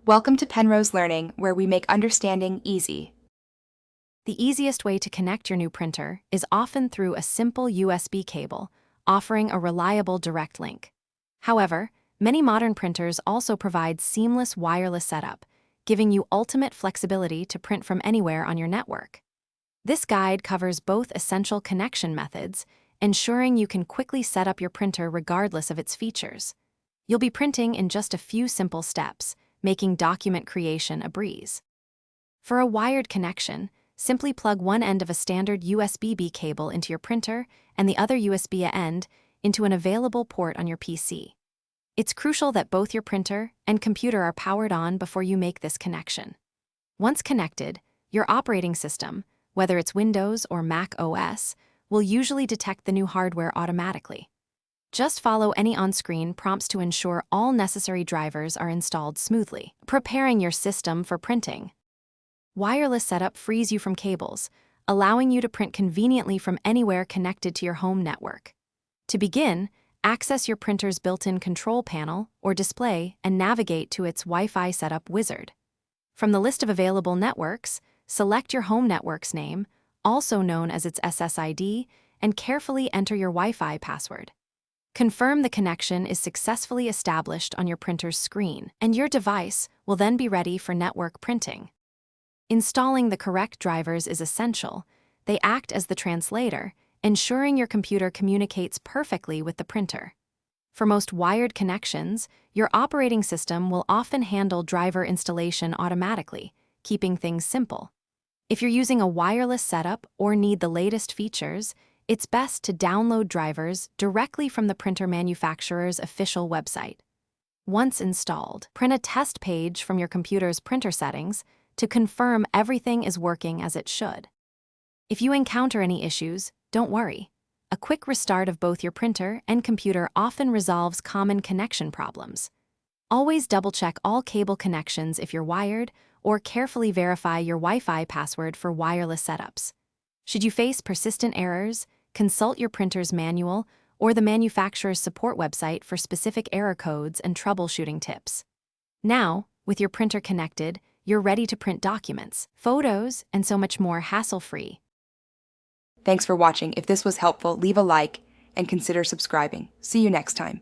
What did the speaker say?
Welcome to Penrose Learning, where we make understanding easy. The easiest way to connect your new printer is often through a simple USB cable, offering a reliable direct link. However, many modern printers also provide seamless wireless setup, giving you ultimate flexibility to print from anywhere on your network. This guide covers both essential connection methods, ensuring you can quickly set up your printer regardless of its features. You'll be printing in just a few simple steps, making document creation a breeze. For a wired connection, simply plug one end of a standard USB-B cable into your printer and the other USB end into an available port on your PC. It's crucial that both your printer and computer are powered on before you make this connection. Once connected, your operating system, whether it's Windows or Mac OS, will usually detect the new hardware automatically. Just follow any on-screen prompts to ensure all necessary drivers are installed smoothly, preparing your system for printing. Wireless setup frees you from cables, allowing you to print conveniently from anywhere connected to your home network. To begin, access your printer's built-in control panel or display and navigate to its Wi-Fi setup wizard. From the list of available networks, select your home network's name, also known as its SSID, and carefully enter your Wi-Fi password. Confirm the connection is successfully established on your printer's screen, and your device will then be ready for network printing. Installing the correct drivers is essential. They act as the translator, ensuring your computer communicates perfectly with the printer. For most wired connections, your operating system will often handle driver installation automatically, keeping things simple. If you're using a wireless setup or need the latest features, it's best to download drivers directly from the printer manufacturer's official website. Once installed, print a test page from your computer's printer settings to confirm everything is working as it should. If you encounter any issues, don't worry. A quick restart of both your printer and computer often resolves common connection problems. Always double-check all cable connections if you're wired, or carefully verify your Wi-Fi password for wireless setups. Should you face persistent errors, consult your printer's manual or the manufacturer's support website for specific error codes and troubleshooting tips. Now, with your printer connected, you're ready to print documents, photos, and so much more hassle-free. Thanks for watching. If this was helpful, leave a like and consider subscribing. See you next time.